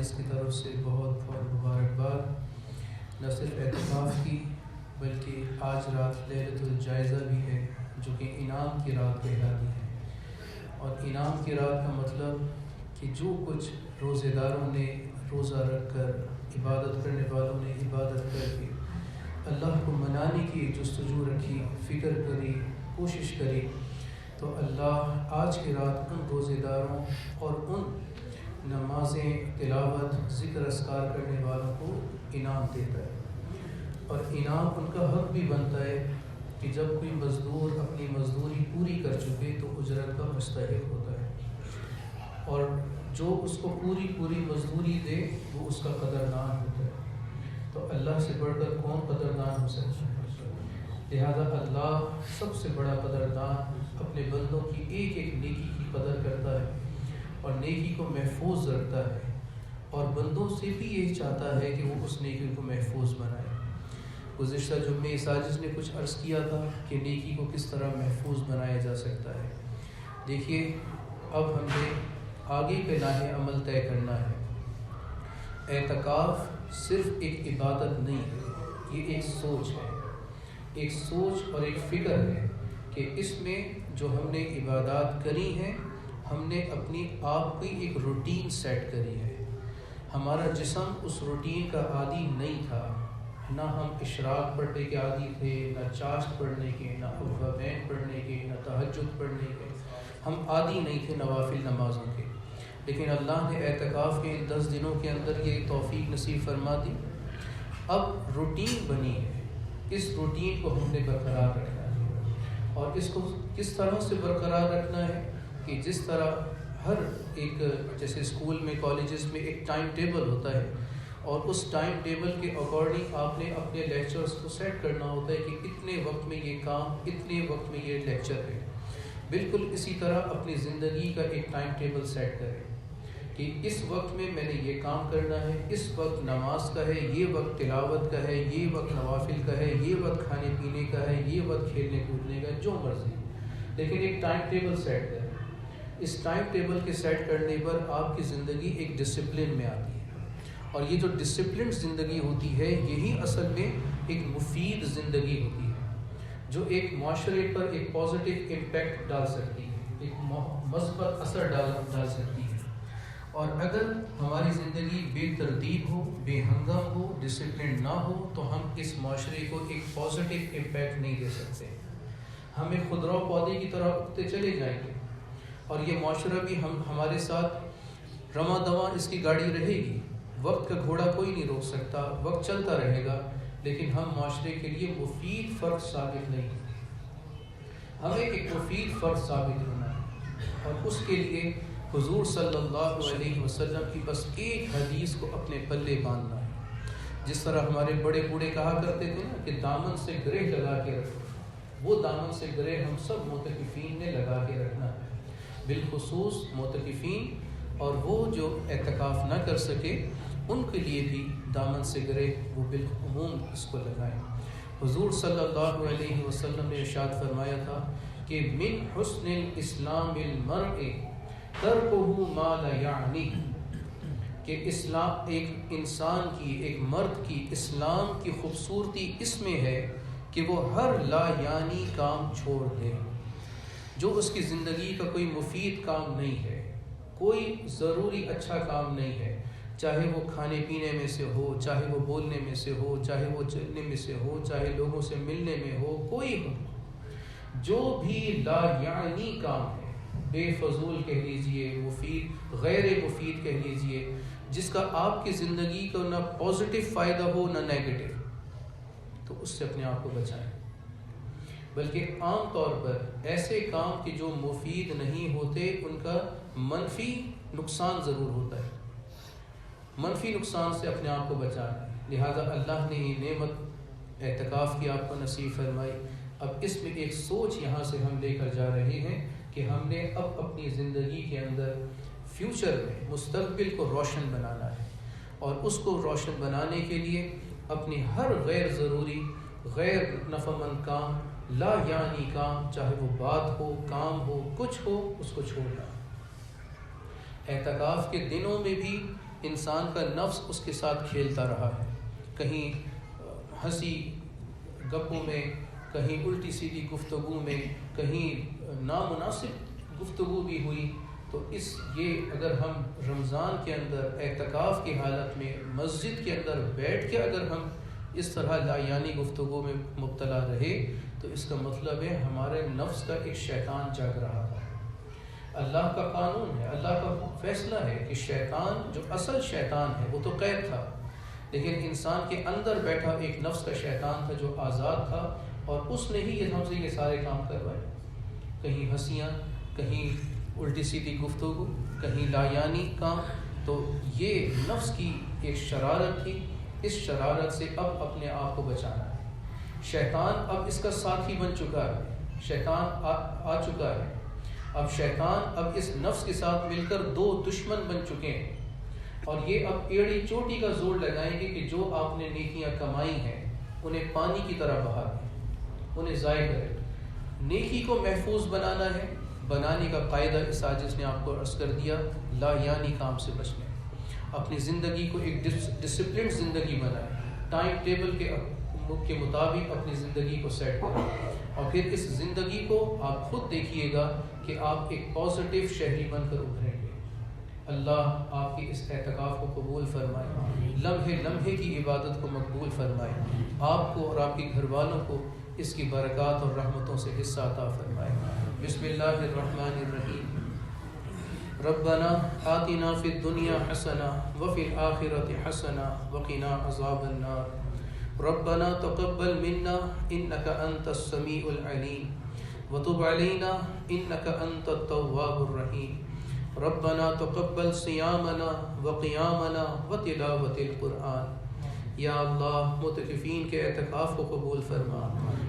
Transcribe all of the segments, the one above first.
باعث کی طرف سے بہت بہت مبارکباد، نہ صرف اعتکاف کی بلکہ آج رات لیلۃ الجائزہ بھی ہے جو کہ انعام کی رات کہلاتی ہے۔ اور انعام کی رات کا مطلب کہ جو کچھ روزے داروں نے روزہ رکھ کر، عبادت کرنے والوں نے عبادت کر کے اللہ کو منانے کی جستجو رکھی، فکر کری، کوشش کری، تو اللہ آج کی رات ان روزے داروں اور ان نمازیں، تلاوت، ذکر اذکار کرنے والوں کو انعام دیتا ہے۔ اور انعام ان کا حق بھی بنتا ہے کہ جب کوئی مزدور اپنی مزدوری پوری کر چکے تو اجرت کا مستحق ہوتا ہے، اور جو اس کو پوری مزدوری دے وہ اس کا قدردان ہوتا ہے۔ تو اللہ سے بڑھ کر کون قدردان ہو سکتا ہے؟ لہذا اللہ سب سے بڑا قدردان اپنے بندوں کی ایک ایک نیکی کی قدر کرتا ہے اور نیکی کو محفوظ رکھتا ہے، اور بندوں سے بھی یہی چاہتا ہے کہ وہ اس نیکی کو محفوظ بنائے۔ گزشتہ جمعے ساجد نے کچھ عرض کیا تھا کہ نیکی کو کس طرح محفوظ بنایا جا سکتا ہے۔ دیکھیے، اب ہم نے آگے کا راہ عمل طے کرنا ہے۔ اعتکاف صرف ایک عبادت نہیں ہے، یہ ایک سوچ ہے، ایک سوچ اور ایک فکر ہے کہ اس میں جو ہم نے عبادات کری ہیں، ہم نے اپنی آپ کی ایک روٹین سیٹ کری ہے۔ ہمارا جسم اس روٹین کا عادی نہیں تھا، نہ ہم اشراق پڑھنے کے عادی تھے، نہ چاشت پڑھنے کے، نہ اوابین پڑھنے کے، نہ تہجد پڑھنے کے، ہم عادی نہیں تھے نوافل نمازوں کے۔ لیکن اللہ نے اعتکاف کے ان 10 دنوں کے اندر یہ توفیق نصیب فرما دی۔ اب روٹین بنی ہے، اس روٹین کو ہم نے برقرار رکھنا ہے، اور اس کو کس طرح سے برقرار رکھنا ہے کہ جس طرح ہر ایک، جیسے اسکول میں، کالجز میں ایک ٹائم ٹیبل ہوتا ہے، اور اس ٹائم ٹیبل کے اکارڈنگ آپ نے اپنے لیکچرز کو سیٹ کرنا ہوتا ہے کہ اتنے وقت میں یہ کام، اتنے وقت میں یہ لیکچر ہے۔ بالکل اسی طرح اپنی زندگی کا ایک ٹائم ٹیبل سیٹ کریں کہ اس وقت میں میں نے یہ کام کرنا ہے، اس وقت نماز کا ہے، یہ وقت تلاوت کا ہے، یہ وقت نوافل کا ہے، یہ وقت کھانے پینے کا ہے، یہ وقت کھیلنے کودنے کا ہے، جو مرضی، لیکن ایک ٹائم ٹیبل سیٹ کریں۔ اس ٹائم ٹیبل کے سیٹ کرنے پر آپ کی زندگی ایک ڈسپلن میں آتی ہے، اور یہ جو ڈسپلن زندگی ہوتی ہے یہی اصل میں ایک مفید زندگی ہوتی ہے، جو ایک معاشرے پر ایک پازیٹیو امپیکٹ ڈال سکتی ہے، ایک مثبت اثر ڈال سکتی ہے۔ اور اگر ہماری زندگی بے ترتیب ہو، بے ہنگم ہو، ڈسپلن نہ ہو، تو ہم اس معاشرے کو ایک پازیٹیو امپیکٹ نہیں دے سکتے۔ ہم ایک خضرا پودے کی طرح اگتے چلے جائیں گے، اور یہ معاشرہ بھی ہمارے ساتھ رواں دواں اس کی گاڑی رہے گی، وقت کا گھوڑا کوئی نہیں روک سکتا، وقت چلتا رہے گا، لیکن ہم معاشرے کے لیے مفید فرد ثابت نہیں ہیں۔ ہمیں ایک مفید فرد ثابت ہونا ہے، اور اس کے لیے حضور صلی اللہ علیہ وسلم کی بس ایک حدیث کو اپنے پلے باندھنا ہے۔ جس طرح ہمارے بڑے بوڑھے کہا کرتے تھے نا کہ دامن سے گرہ لگا کے رکھو، وہ دامن سے گرہ ہم سب معتکفین نے لگا کے رکھنا ہے، بالخصوص معتکفین، اور وہ جو اعتکاف نہ کر سکے ان کے لیے بھی دامن سے گرہ وہ بالعموم اس کو لگائیں۔ حضور صلی اللہ علیہ وسلم نے ارشاد فرمایا تھا کہ من حسن الاسلام المرء ترکہ ما لا یعنی، کہ اسلام، ایک انسان کی، ایک مرد کی اسلام کی خوبصورتی اس میں ہے کہ وہ ہر لا یعنی کام چھوڑ دے، جو اس کی زندگی کا کوئی مفید کام نہیں ہے، کوئی ضروری اچھا کام نہیں ہے، چاہے وہ کھانے پینے میں سے ہو، چاہے وہ بولنے میں سے ہو، چاہے وہ چلنے میں سے ہو، چاہے لوگوں سے ملنے میں ہو، کوئی ہو، جو بھی لا یعنی کام ہے، بے فضول کہہ لیجئے، مفید غیر مفید کہہ لیجئے، جس کا آپ کی زندگی کو نہ پازیٹیو فائدہ ہو نہ نیگیٹو، تو اس سے اپنے آپ کو بچائیں۔ بلکہ عام طور پر ایسے کام کہ جو مفید نہیں ہوتے ان کا منفی نقصان ضرور ہوتا ہے، منفی نقصان سے اپنے آپ کو بچانا ہے۔ لہذا اللہ نے یہ نعمت اعتکاف کی آپ کو نصیب فرمائی۔ اب اس میں ایک سوچ یہاں سے ہم لے کر جا رہے ہیں کہ ہم نے اب اپنی زندگی کے اندر فیوچر میں مستقبل کو روشن بنانا ہے، اور اس کو روشن بنانے کے لیے اپنی ہر غیر ضروری، غیر نفع مند کام، لا یعنی کام، چاہے وہ بات ہو، کام ہو، کچھ ہو، اس کو چھوڑنا۔ اعتکاف کے دنوں میں بھی انسان کا نفس اس کے ساتھ کھیلتا رہا ہے، کہیں ہنسی گپوں میں، کہیں الٹی سیدھی گفتگو میں، کہیں نامناسب گفتگو بھی ہوئی. تو یہ اگر ہم رمضان کے اندر اعتکاف کی حالت میں مسجد کے اندر بیٹھ کے اگر ہم اس طرح لایانی گفتگو میں مبتلا رہے تو اس کا مطلب ہے ہمارے نفس کا ایک شیطان جاگ رہا تھا. اللہ کا قانون ہے، اللہ کا فیصلہ ہے کہ شیطان جو اصل شیطان ہے وہ تو قید تھا، لیکن انسان کے اندر بیٹھا ایک نفس کا شیطان تھا جو آزاد تھا، اور اس نے ہی ہم سے یہ سارے کام کروائے. کہیں ہنسیاں، کہیں الٹی سیدھی گفتگو، کہیں لایانی کام. تو یہ نفس کی ایک شرارت تھی. اس شرارت سے اب اپنے آپ کو بچانا ہے. شیطان اب اس کا ساتھی بن چکا ہے، شیطان آ چکا ہے. اب شیطان اب اس نفس کے ساتھ مل کر دو دشمن بن چکے ہیں، اور یہ اب ایڑی چوٹی کا زور لگائیں گے کہ جو آپ نے نیکیاں کمائی ہیں انہیں پانی کی طرح بہا دیں، انہیں ضائع کریں. نیکی کو محفوظ بنانا ہے، بنانے کا قاعدہ اس سازش نے آپ کو عرض کر دیا. لا یعنی کام سے بچنے، اپنی زندگی کو ایک ڈسپلنڈ زندگی بنائیں، ٹائم ٹیبل کے مطابق اپنی زندگی کو سیٹ کریں، اور پھر اس زندگی کو آپ خود دیکھیے گا کہ آپ ایک پازیٹیو شہری بن کر ابھریں گے. اللہ آپ کی اس اعتکاف کو قبول فرمائے، لمحے لمحے کی عبادت کو مقبول فرمائے، آپ کو اور آپ کے گھر والوں کو اس کی برکات اور رحمتوں سے حصہ عطا فرمائے. بسم اللہ الرحمن الرحیم. ربنا آتنا فی الدنیا حسنہ وفی الآخرۃ حسنہ وقنا عذاب النار. ربنا تقبل منا انک انت السمیع العلیم وتب علینا انک انت التواب الرحیم. ربنا تقبل صیامنا وقیامنا وتلاوت القرآن. یا اللہ معتکفین کے اعتکاف کو قبول فرما،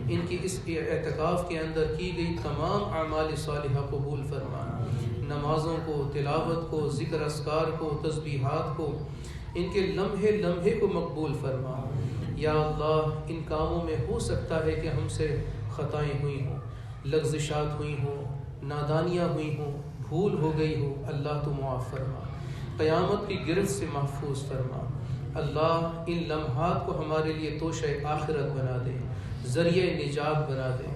ان کی اس اعتکاف کے اندر کی گئی تمام اعمال صالحہ قبول فرما، نمازوں کو، تلاوت کو، ذکر اذکار کو، تسبیحات کو، ان کے لمحے لمحے کو مقبول فرما. یا اللہ ان کاموں میں ہو سکتا ہے کہ ہم سے خطائیں ہوئی ہوں، لغزشات ہوئی ہوں، نادانیاں ہوئی ہوں، بھول ہو گئی ہو، اللہ تو معاف فرما، قیامت کی گرفت سے محفوظ فرما. اللہ ان لمحات کو ہمارے لیے توشہ آخرت بنا دے، ذریعہ نجات بنا دے،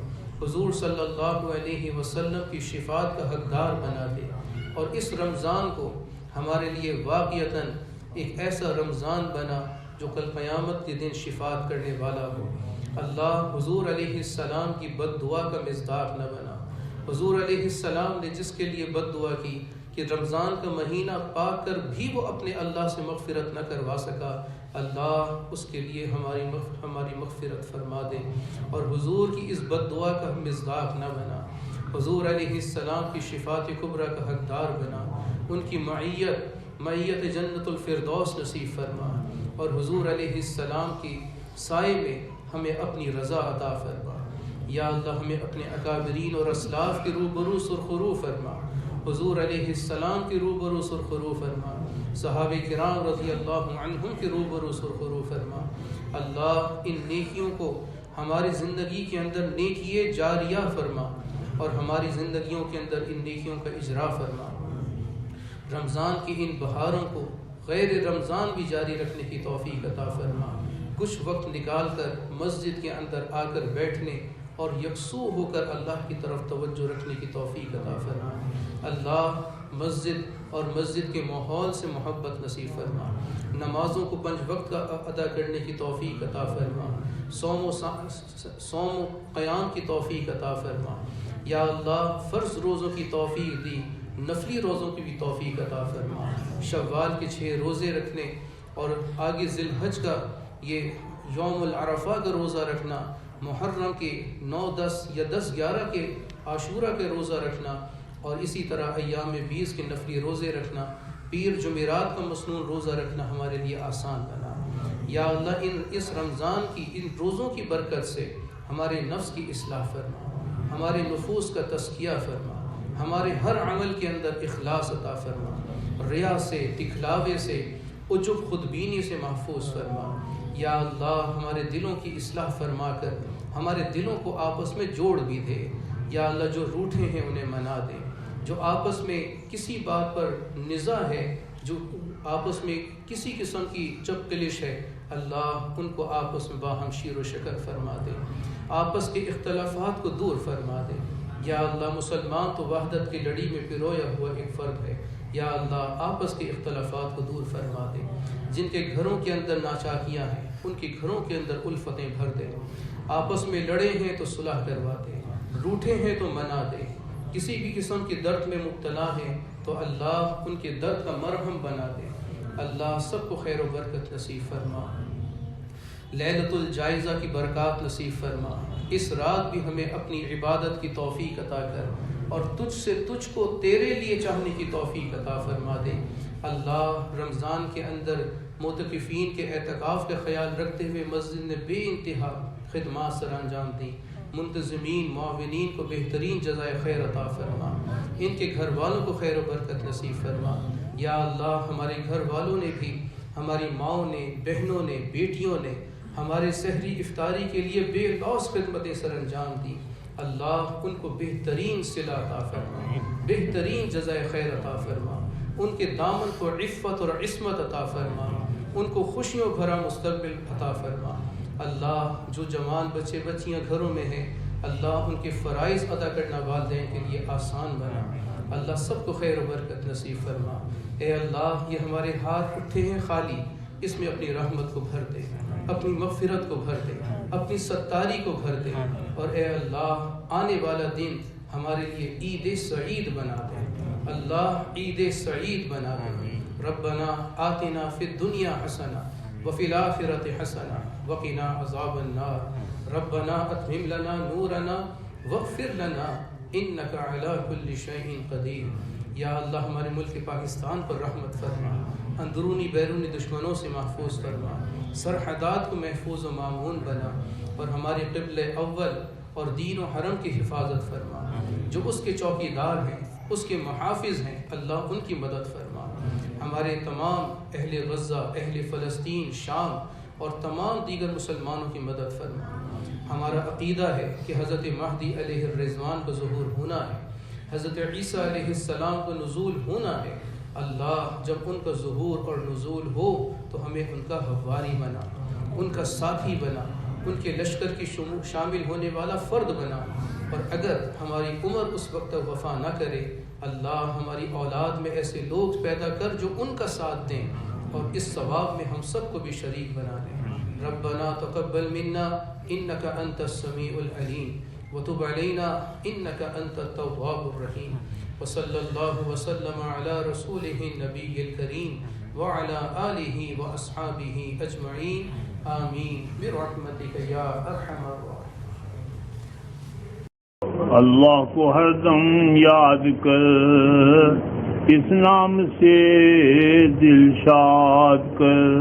حضور صلی اللہ علیہ وسلم کی شفاعت کا حقدار بنا دے، اور اس رمضان کو ہمارے لیے واقعتاً ایک ایسا رمضان بنا جو کل قیامت کے دن شفاعت کرنے والا ہو. اللہ حضور علیہ السلام کی بد دعا کا مصداق نہ بنا. حضور علیہ السلام نے جس کے لیے بد دعا کی کہ رمضان کا مہینہ پا کر بھی وہ اپنے اللہ سے مغفرت نہ کروا سکا، اللہ اس کے لیے ہماری مغفرت فرما دے، اور حضور کی اس بد دعا کا مصداق نہ بنا. حضور علیہ السلام کی شفاعت کبریٰ کا حقدار بنا، ان کی معیت جنت الفردوس نصیب فرما، اور حضور علیہ السلام کی سائے میں ہمیں اپنی رضا عطا فرما. یا اللہ ہمیں اپنے اکابرین اور اسلاف کے روبرو سرخرو فرما، حضور علیہ السلام کے روبرو سرخرو فرما، صحابہ کرام رضی اللہ عنہم کے روبرو سرخرو فرما. اللہ ان نیکیوں کو ہماری زندگی کے اندر نیکیے جاریہ فرما، اور ہماری زندگیوں کے اندر ان نیکیوں کا اجرا فرما. رمضان کی ان بہاروں کو غیر رمضان بھی جاری رکھنے کی توفیق عطا فرما. کچھ وقت نکال کر مسجد کے اندر آ کر بیٹھنے اور یکسو ہو کر اللہ کی طرف توجہ رکھنے کی توفیق عطا فرما. اللہ مسجد اور مسجد کے ماحول سے محبت نصیب فرما، نمازوں کو 5 وقت کا ادا کرنے کی توفیق عطا فرما، صوم و قیام کی توفیق عطا فرما. یا اللہ فرض روزوں کی توفیق دی، نفلی روزوں کی بھی توفیق عطا فرما. شوال کے 6 روزے رکھنے اور آگے ذی الحج کا یہ یوم العرفہ کا روزہ رکھنا، محرم کے 9، 10 یا 10، 11 کے عاشورہ کے روزہ رکھنا، اور اسی طرح ایام 20 کے نفلی روزے رکھنا، پیر جمعرات کا مسنون روزہ رکھنا ہمارے لیے آسان بنا. یا اللہ اس رمضان کی ان روزوں کی برکت سے ہمارے نفس کی اصلاح فرما، ہمارے نفوس کا تزکیہ فرما، ہمارے ہر عمل کے اندر اخلاص عطا فرما، ریا سے، دکھلاوے سے، عجب خودبینی سے محفوظ فرما. یا اللہ ہمارے دلوں کی اصلاح فرما کر ہمارے دلوں کو آپس میں جوڑ بھی دے. یا اللہ جو روٹھے ہیں انہیں منا دے، جو آپس میں کسی بات پر نزاع ہے جو آپس میں کسی قسم کی چپ کلش ہے اللہ ان کو آپس میں باہم شیر و شکر فرما دے، آپس کے اختلافات کو دور فرما دے۔ یا اللہ مسلمان تو وحدت کی لڑی میں پرویا ہوا ایک فرد ہے، یا اللہ آپس کے اختلافات کو دور فرما دے۔ جن کے گھروں کے اندر ناچاکیاں ہیں ان کے گھروں کے اندر الفتیں بھر دے، آپس میں لڑے ہیں تو صلح کروا دے، روٹھے ہیں تو منا دے، کسی بھی قسم کے درد میں مبتلا ہیں تو اللہ ان کے درد کا مرہم بنا دے۔ اللہ سب کو خیر و برکت نصیب فرما، لیلۃ الجائزہ کی برکات نصیب فرما۔ اس رات بھی ہمیں اپنی عبادت کی توفیق عطا کر اور تجھ سے تجھ کو تیرے لیے چاہنے کی توفیق عطا فرما دے۔ اللہ رمضان کے اندر معتکفین کے اعتکاف کا خیال رکھتے ہوئے مسجد نے بے انتہا خدمات سر انجام دیں، منتظمین معاونین کو بہترین جزائے خیر عطا فرما، ان کے گھر والوں کو خیر و برکت نصیب فرما۔ یا اللہ ہمارے گھر والوں نے بھی، ہماری ماؤں نے، بہنوں نے، بیٹیوں نے ہمارے سحری افطاری کے لیے بے لوث خدمتیں سر انجام دی، اللہ ان کو بہترین صلہ عطا فرما، بہترین جزائے خیر عطا فرما، ان کے دامن کو عفت اور عصمت عطا فرما، ان کو خوشیوں بھرا مستقبل عطا فرما۔ اللہ جو جوان بچے بچیاں گھروں میں ہیں اللہ ان کے فرائض ادا کرنا والدین کے لیے آسان بنا، اللہ سب کو خیر و برکت نصیب فرما۔ اے اللہ یہ ہمارے ہاتھ اٹھے ہیں خالی، اس میں اپنی رحمت کو بھر دے، اپنی مغفرت کو بھر دے، اپنی ستاری کو بھر دے، اور اے اللہ آنے والا دن ہمارے لیے عید سعید بنا دے، اللہ عید سعید بنا دے۔ ربنا آتنا فی الدنیا حسنہ وفی الآخرۃ حسنہ وقنا عذاب النار، ربنا اتمم لنا نورنا واغفر لنا انک علی کل شیء قدیر۔ یا اللہ ہمارے ملک پاکستان پر رحمت فرما، اندرونی بیرونی دشمنوں سے محفوظ فرما، سرحدات کو محفوظ و مامون بنا، اور ہمارے قبلہ اول اور دین و حرم کی حفاظت فرما، جو اس کے چوکیدار ہیں اس کے محافظ ہیں اللہ ان کی مدد فرما۔ ہمارے تمام اہل غزہ، اہل فلسطین، شام اور تمام دیگر مسلمانوں کی مدد فرما۔ ہمارا عقیدہ ہے کہ حضرت مہدی علیہ الرضوان کو ظہور ہونا ہے، حضرت عیسیٰ علیہ السلام کو نزول ہونا ہے۔ اللہ جب ان کا ظہور اور نزول ہو تو ہمیں ان کا حواری بنا، ان کا ساتھی بنا، ان کے لشکر کی شامل ہونے والا فرد بنا، اور اگر ہماری عمر اس وقت تک وفا نہ کرے اللہ ہماری اولاد میں ایسے لوگ پیدا کر جو ان کا ساتھ دیں اور اس ثواب میں ہم سب کو بھی شریک بنا لیں۔ ربنا تقبل منا انک انت السمیع العلیم وتب علینا انک انت التواب الرحیم، وصلی اللہ وسلم علی رسولہ النبی الکریم وعلی آلہ واصحابہ اجمعین، آمین برحمتک یا ارحم الراحمین۔ اللہ کو ہر دم یاد کر، اس نام سے دل شاد کر۔